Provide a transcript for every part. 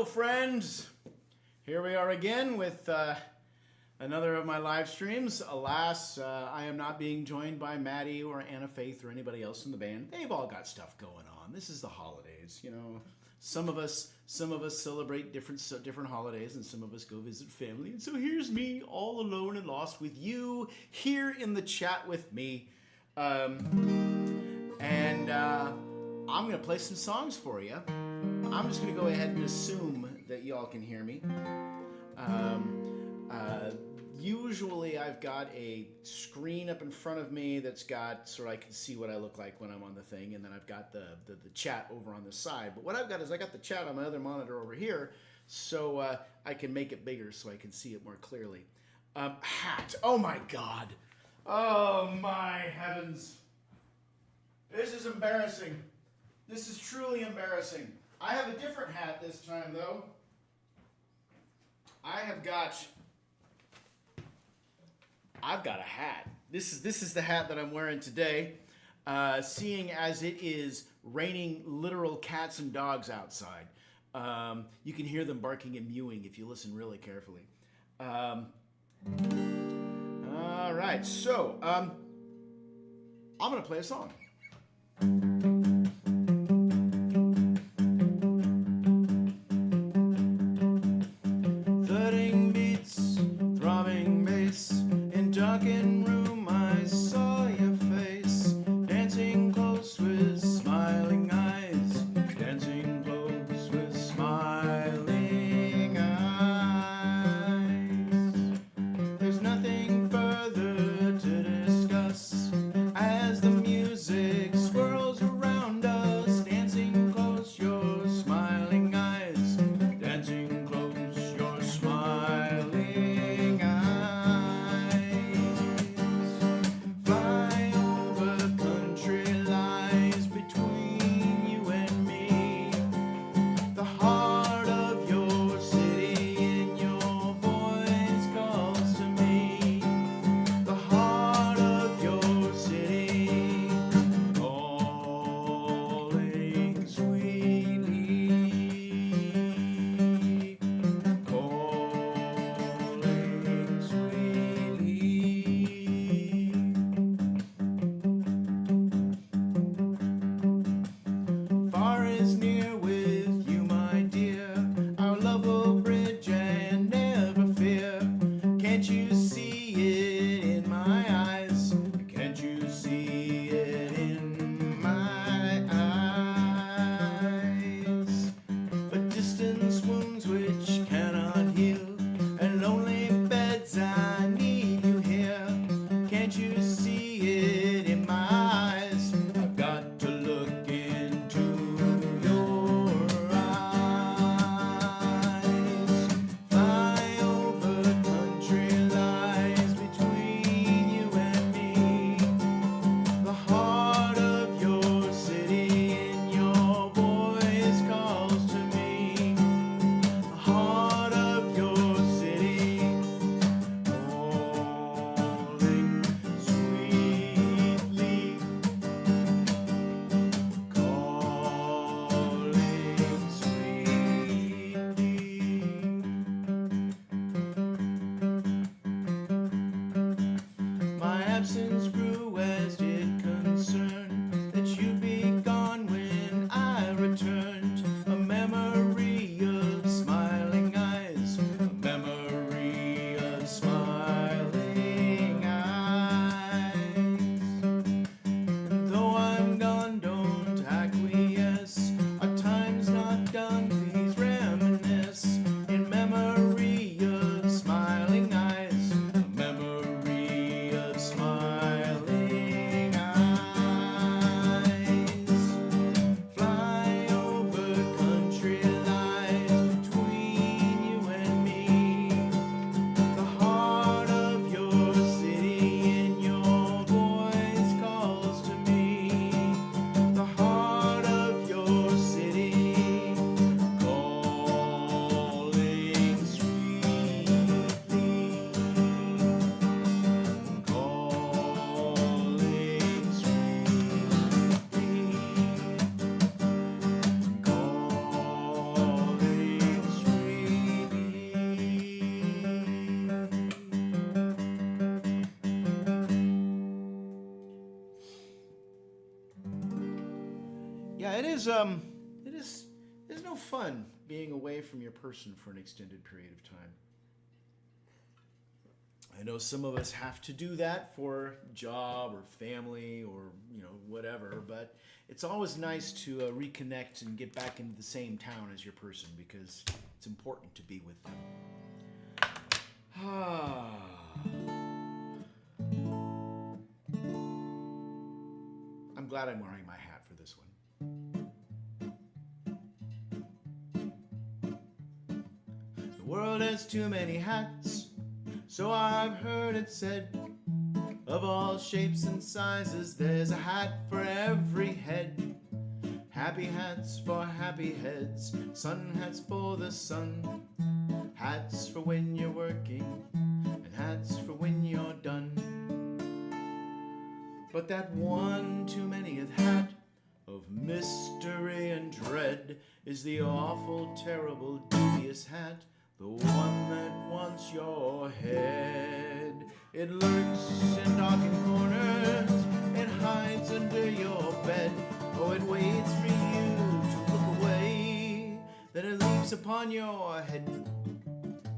Hello, friends. Here we are again with another of my live streams. Alas, I am not being joined by Maddie or Anna Faith or anybody else in the band. They've all got stuff going on. This is the holidays, you know. Some of us celebrate different holidays, and some of us go visit family. And so here's me, all alone and lost, with you here in the chat with me. I'm gonna play some songs for you. I'm just gonna go ahead and assume that y'all can hear me. Usually I've got a screen up in front of me that's got, so I can see what I look like when I'm on the thing, and then I've got the chat over on the side. But what I've got is I got the chat on my other monitor over here, so I can make it bigger so I can see it more clearly. Hat. Oh my God. Oh my heavens. This is embarrassing. This is truly embarrassing. I have a different hat this time, though. I've got a hat. This is the hat that I'm wearing today, seeing as it is raining literal cats and dogs outside. You can hear them barking and mewing if you listen really carefully. All right, so I'm going to play a song. Swirls around. Yeah, it is. It is no fun being away from your person for an extended period of time. I know some of us have to do that for job or family or whatever, but it's always nice to reconnect and get back into the same town as your person because it's important to be with them. I'm glad I'm wearing my hat for this one. The world has too many hats, so I've heard it said. Of all shapes and sizes, there's a hat for every head. Happy hats for happy heads, sun hats for the sun. Hats for when you're working, and hats for when you're done. But that one too manyth hat of mystery and dread is the awful, terrible, dubious hat, the one that wants your head. It lurks in darkened corners, it hides under your bed. Oh, it waits for you to look away, then it leaps upon your head.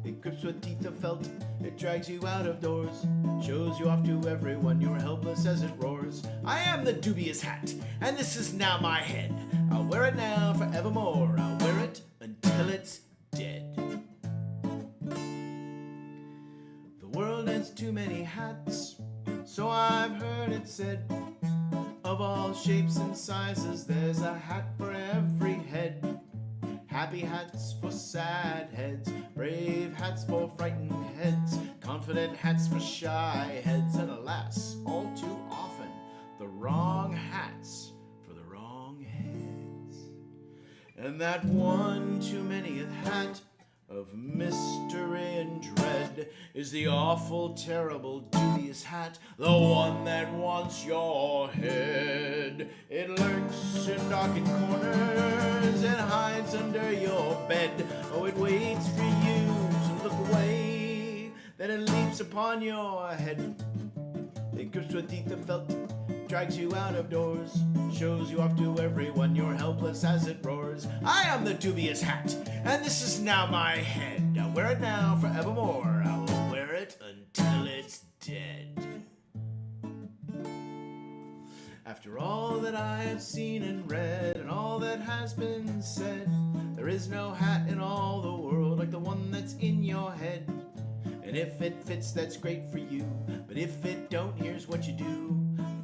It grips with teeth of felt, it drags you out of doors, shows you off to everyone, you're helpless as it roars. I am the dubious hat, and this is now my head. I'll wear it now forevermore, I'll wear it until it's dead. The world has too many hats, so I've heard it said. Of all shapes and sizes, there's a hat for every head. Happy hats for sad heads, brave hats for frightened heads, confident hats for shy heads, and alas, all too often, the wrong hats for the wrong heads. And that one too manyth hat of mystery and dread is the awful, terrible, dubious hat, the one that wants your head. It lurks in darkened corners, it hides under your bed. Oh, it waits for you to look away, then it leaps upon your head. It grips with teeth of felt, drags you out of doors, shows you off to everyone, you're helpless as it roars. I am the dubious hat, and this is now my head. I'll wear it now forevermore, I'll wear it until it's dead. After all that I have seen and read, and all that has been said, there is no hat in all the world like the one that's in your head. And if it fits, that's great for you, but if it don't, here's what you do.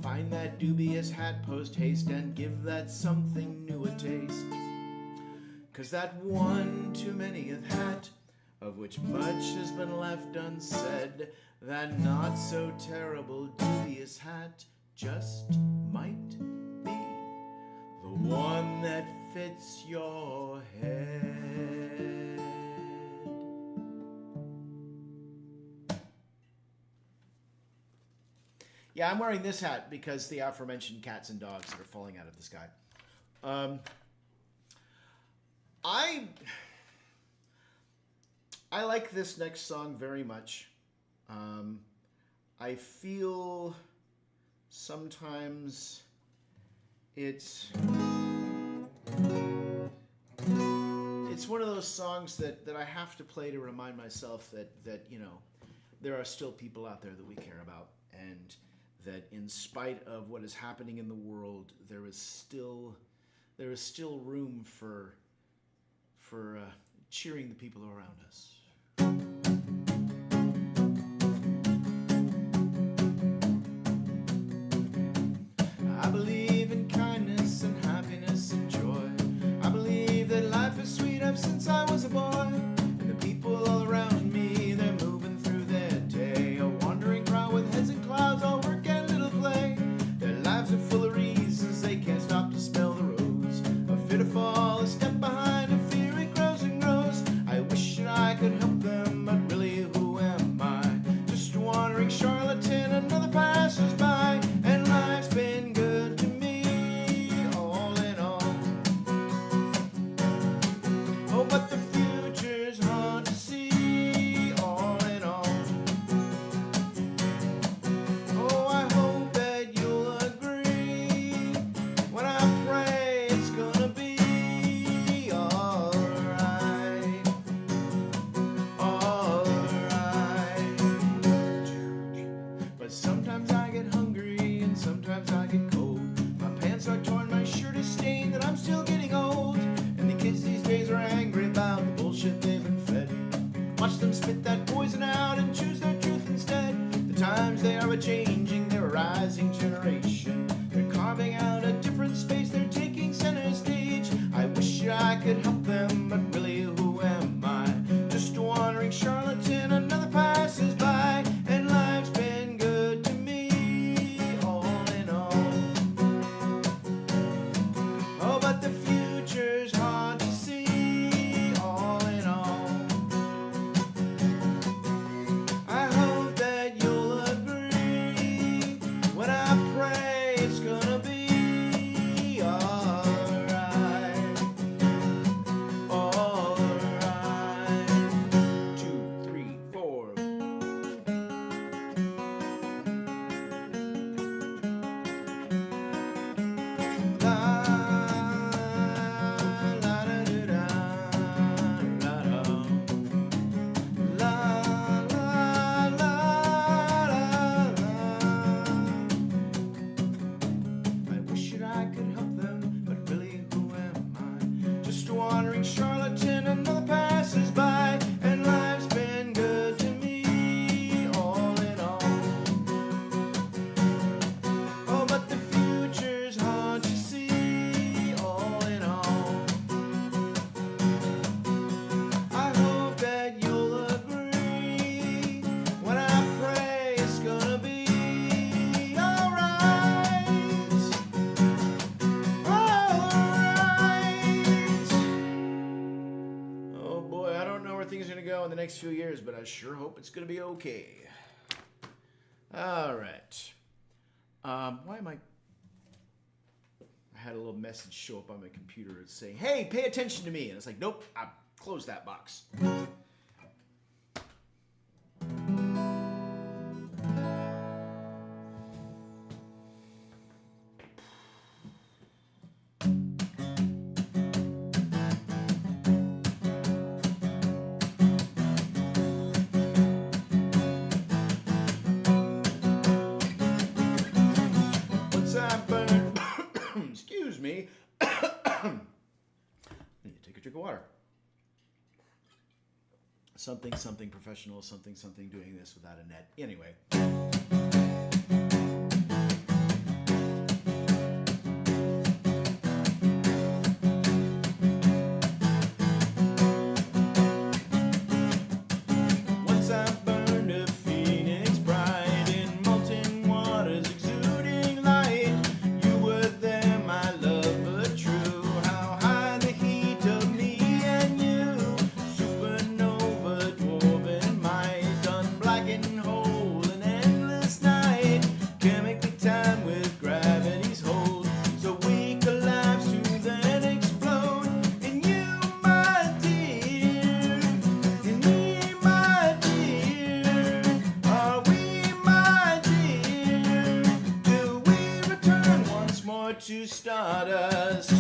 Find that dubious hat post haste and give that something new a taste. 'Cause that one too manyth hat, of which much has been left unsaid, that not so terrible dubious hat just might be the one that fits your head. Yeah, I'm wearing this hat because the aforementioned cats and dogs that are falling out of the sky. I like this next song very much. I feel sometimes it's one of those songs that I have to play to remind myself that there are still people out there that we care about, and that in spite of what is happening in the world, there is still room for cheering the people around us. I believe in kindness and happiness and joy. I believe that life is sweet ever since I was a boy. And the people all around me, they're moving through their day, a wandering crowd with heads in clouds, all work and little play. Their lives are full of reasons they can't stop to smell the rose. A fear to fall, a step behind, a fear it grows and grows. I wish that I could help them, but that I'm still getting old. And the kids these days are angry about the bullshit they've been fed. Watch them spit that poison out and choose their truth instead. The times they are a-changing, they're a rising generation. They're carving out a different space, they're taking center stage. I wish I could help them, but really who am I? Just a wandering charlatan, another passes by. And life's been good to me, all in all. Oh, but the future's hard to see, all in all. I hope that you'll agree when I pray it's gonna be alright. Alright. 2, 3, 4. La la da da da la da. La la la la la. I wish that I could help them, but really who am I? Just a wandering charlatan, another passes by. And life's been good to me, all in all. Oh, but the future's hard to see, all in all. I hope that you'll agree when I pray it's gonna be alright. Alright. Oh boy, I don't know where things are gonna go in the next few years, but I sure hope it's gonna be okay. Alright. Why am I had a little message show up on my computer and say, hey, pay attention to me. And it's like, nope, I closed that box. Once I burned, excuse me, I need to take a drink of water. Something professional, something doing this without a net. Anyway. Once I burned a phoenix bright in molten waters exuding light. You were there, my love, but true. How high the heat of me and you. Supernova, dwarven might, unblackened hole, an endless night. Chemically timed with gravity's hold, so we collapse to then explode. In you, my dear, in me, my dear, are we, my dear? Will we return once more to stardust?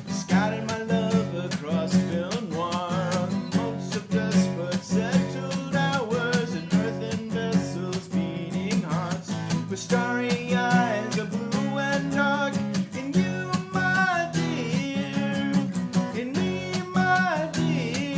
Scattered my love across film noir on motes of dust, but settled hours and earthen vessels beating hearts with starry eyes of blue and dark. In you, my dear, in me, my dear.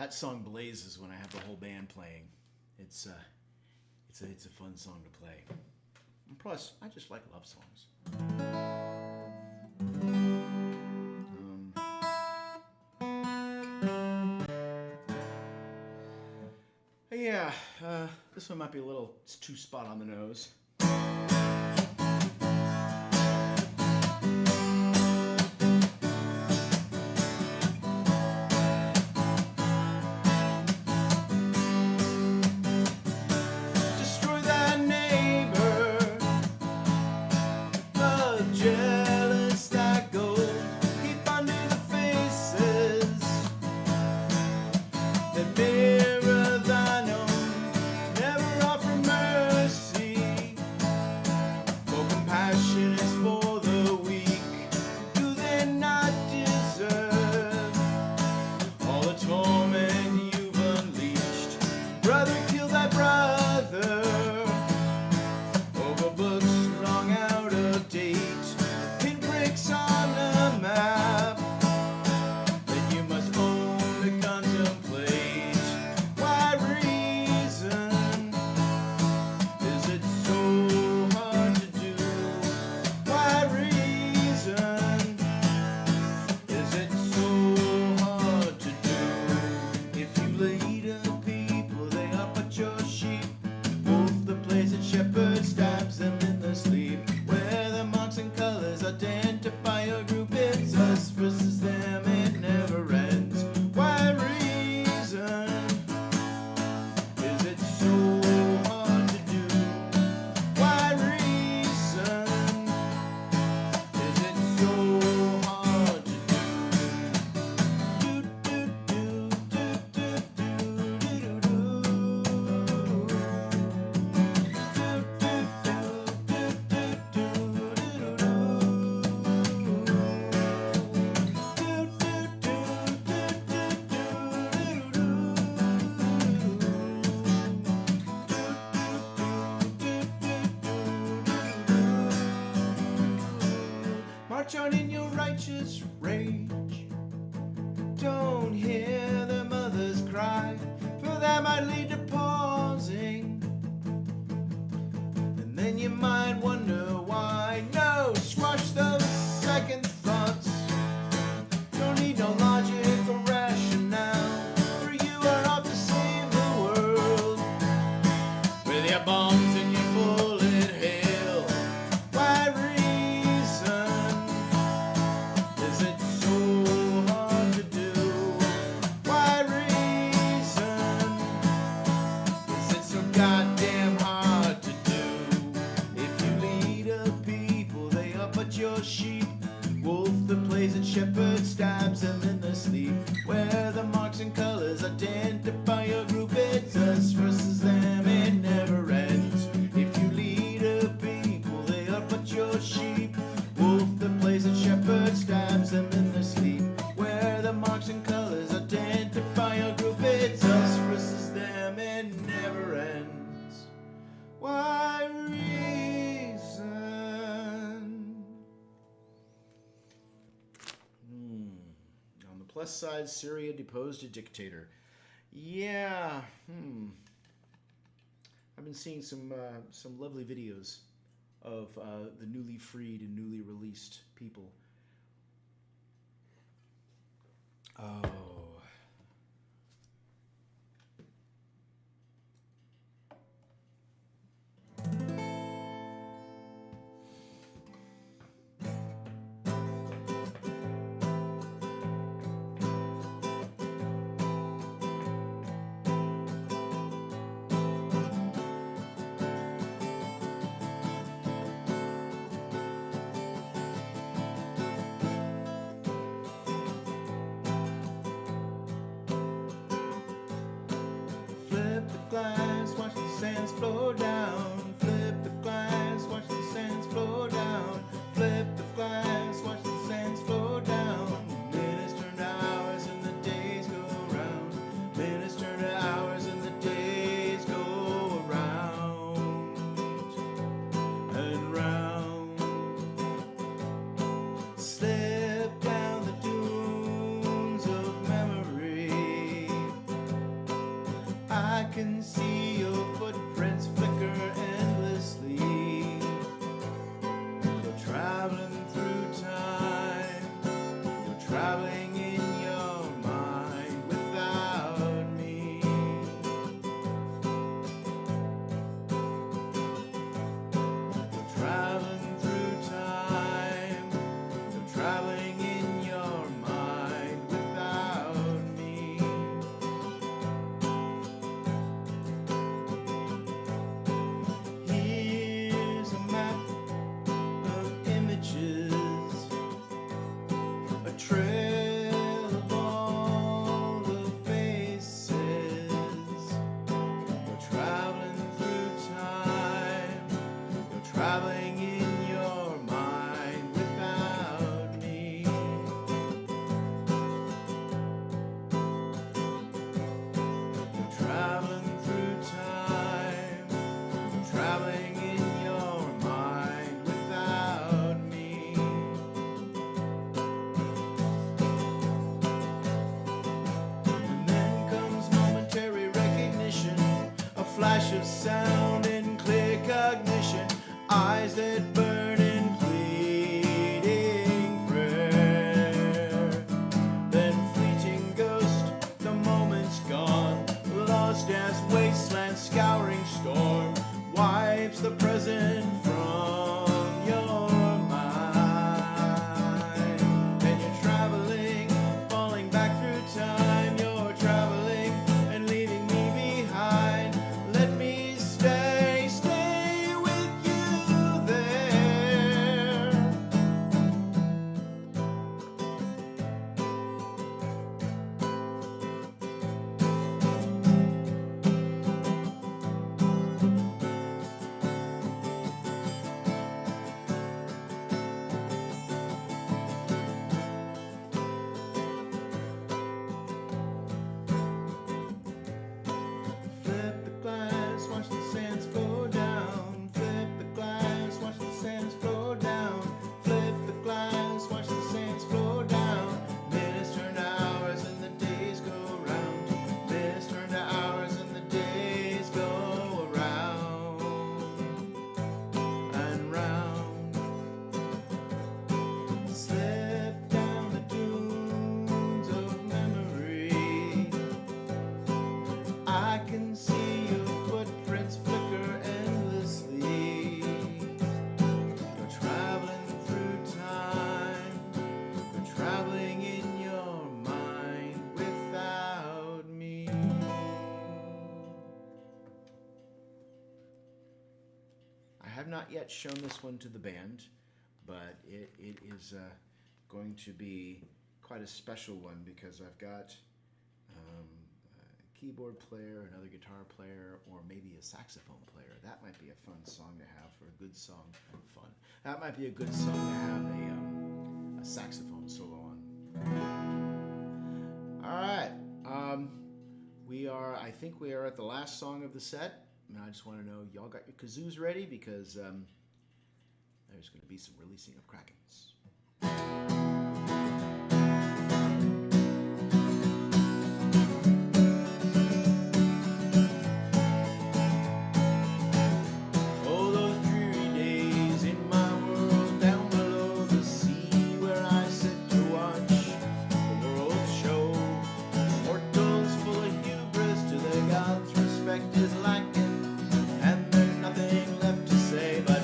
That song blazes when I have the whole band playing. It's a fun song to play. And plus, I just like love songs. Yeah, this one might be it's too spot on the nose. March on in your righteous rage. Don't hear the mothers cry, for that might lead to pausing. And then you might wonder why. No, squash those second thoughts. Don't need no logic or rationale, for you are off to save the world with your bombs and your bullet hail. Why reason? Is it so hard to do? Why reason? Is it so goddamn hard to do? If you lead a people, they are but your sheep. Wolf that plays at shepherd stabs them in their sleep. Where the marks and colors identify your group, it's us versus them, it never ends. If you lead a people, they are but your sheep. Wolf that plays at shepherd stabs them in their sleep. Where the marks and colors identify your group, it's us versus them, it never ends. Why reason? On the plus side, Syria deposed a dictator. Yeah. I've been seeing some lovely videos of the newly freed and newly released people. Oh. Flip the glass, watch the sands flow down. Flip the glass, watch the sands flow down. Flip the glass, watch the sands flow down. Minutes turn to hours and the days go round. Minutes turn to hours and the days go round and round. Slip down the dunes of memory. can see your footprints flicker endlessly. You're traveling through time. You're traveling in your mind without me. You're traveling through time. You're traveling in your mind without me. Here's a map of images, a trail of all the faces. You're traveling through time. You're traveling in your mind without me. You're traveling through time. You're traveling in your mind without me. And then comes momentary recognition, a flash of sound in clear cognition, eyes that burn in pleading prayer. Then fleeting ghost, the moment's gone, lost as wasteland scouring storm wipes the present from your mind. And you're traveling, falling back through time. You're traveling and leaving me behind. Let me stay with you there. Flip the glass, watch the sands flow down. Flip the glass, watch the sands flow down. Flip the glass, watch the sands flow down. Minutes turn to hours and the days go round. Minutes turn to hours and the days go around and round. Slip down the dunes of memory. I can see your footprints flicker endlessly. You're traveling through time. You're traveling in your mind without me. I have not yet shown this one to the band, but it is going to be quite a special one because I've got a keyboard player, another guitar player, or maybe a saxophone player. That might be a fun song to have for a good song. Fun. That might be a good song to have a saxophone solo on. All right. I think we are at the last song of the set. And I just want to know, y'all got your kazoos ready? Because there's going to be some releasing of Krakens. Oh, those dreary days in my world down below the sea, where I sit to watch the world show. Mortals full of hubris to their gods, respect is lacking, and there's nothing left to say but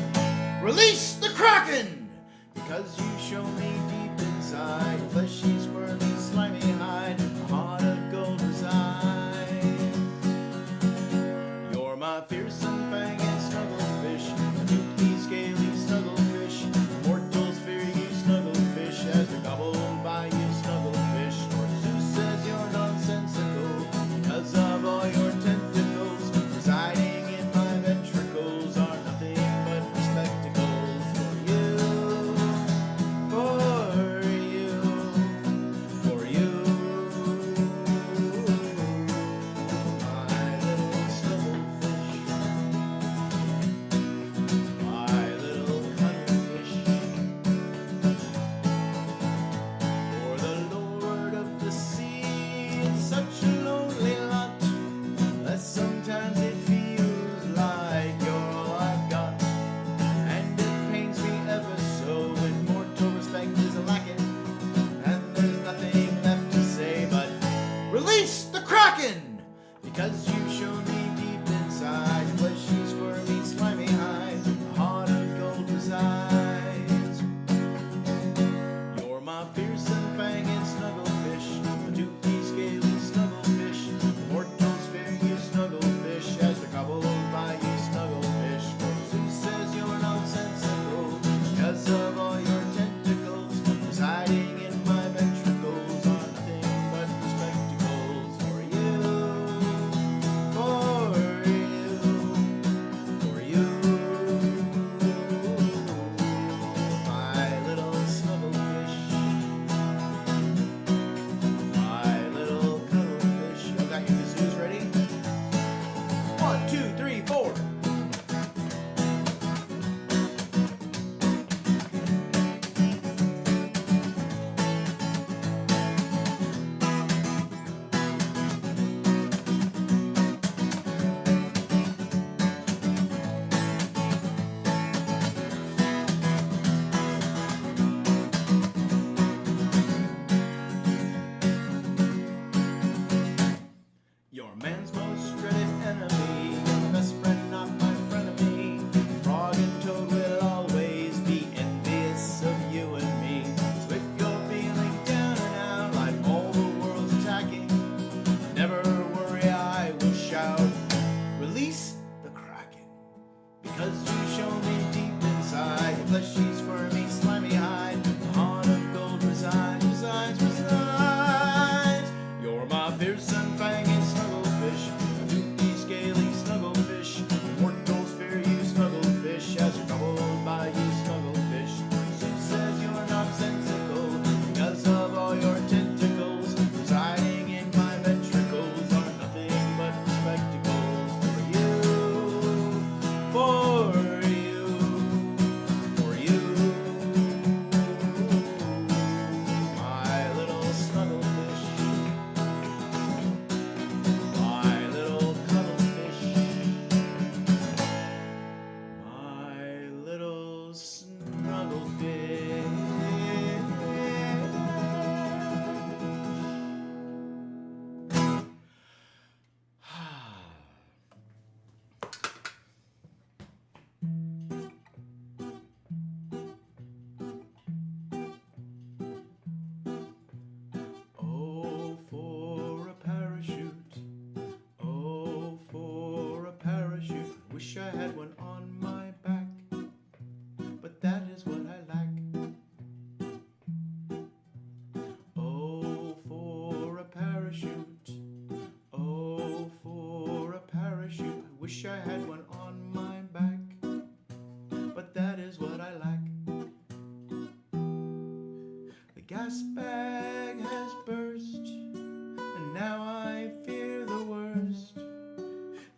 release the Kraken! Because you because you showed me deep inside, fleshy, squirmy, slimy hide, a heart of gold resides. You're my fearsome fanged snugglefish, a toothy, scaly snugglefish, mortals fear you snugglefish, as they're gobbled by you snugglefish. Who says you're nonsensical, because of all your tentacles, residing in my ventricles are nothing but spectacles for you, for you, for you, my little snugglefish, my little cuddlefish. Y'all got your kazoos ready? 1, 2, 3, 4. Your man's most dreaded enemy, your best friend, not my frenemy. Frog and Toad will always be envious of you and me. So if you're feeling down and out, like all the world's attacking, never worry, I will shout, release the Kraken. Because you show me deep inside, your fleshy, squirmy, slimy hide, the heart of gold resides, resides, resides. You're my fearsome fanged snugglefish, a toothy, scaly snugglefish, mortals fear you snugglefish, as you're gobbled by you snugglefish. Who says you're nonsensical, because of all your tentacles, residing in my ventricles are nothing but spectacles for you, for you, for you, my little snugglefish, my little cuddlefish, my little snugglefish. Oh, for a parachute. Oh, for a parachute. Wish I had one on my back, but that is what I lack. Oh, for a parachute. Oh, for a parachute. I wish I had one on my back, but that is what I lack. The gas bag has burst, and now I fear the worst.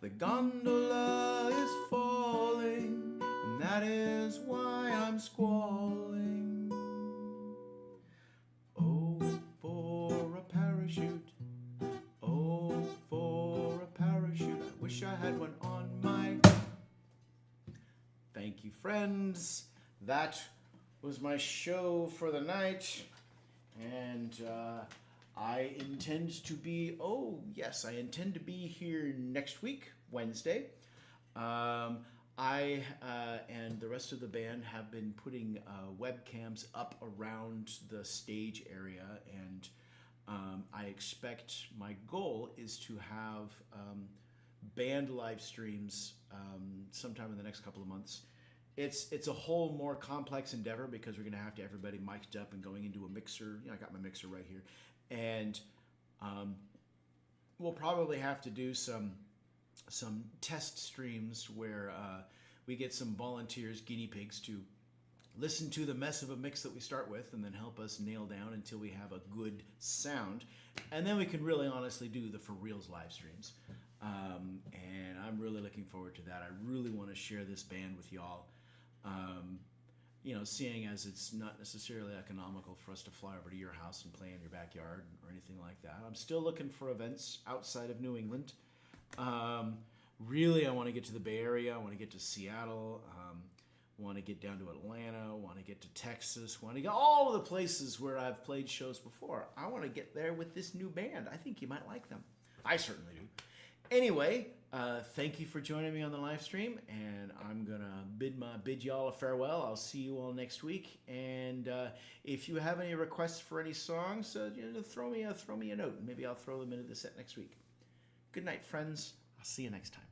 The gondola is falling, and that is why I'm squalling. Oh, for a parachute. Oh, for a parachute. I wish I had one on my... Thank you, friends. That was my show for the night. And I intend to be, I intend to be here next week, Wednesday. I and the rest of the band have been putting webcams up around the stage area, and I expect, my goal is to have band live streams sometime in the next couple of months. It's a whole more complex endeavor because we're going to have everybody mic'd up and going into a mixer. I got my mixer right here. And we'll probably have to do some test streams where we get some volunteers, guinea pigs, to listen to the mess of a mix that we start with and then help us nail down until we have a good sound. And then we can really honestly do the for reals live streams. And I'm really looking forward to that. I really want to share this band with y'all. Seeing as it's not necessarily economical for us to fly over to your house and play in your backyard or anything like that. I'm still looking for events outside of New England. Really, I want to get to the Bay Area. I want to get to Seattle. Want to get down to Atlanta. Want to get to Texas. Want to get all of the places where I've played shows before. I want to get there with this new band. I think you might like them. I certainly do. Anyway, thank you for joining me on the live stream, and I'm gonna bid y'all a farewell. I'll see you all next week, and if you have any requests for any songs, throw me a note. Maybe I'll throw them into the set next week. Good night, friends. I'll see you next time.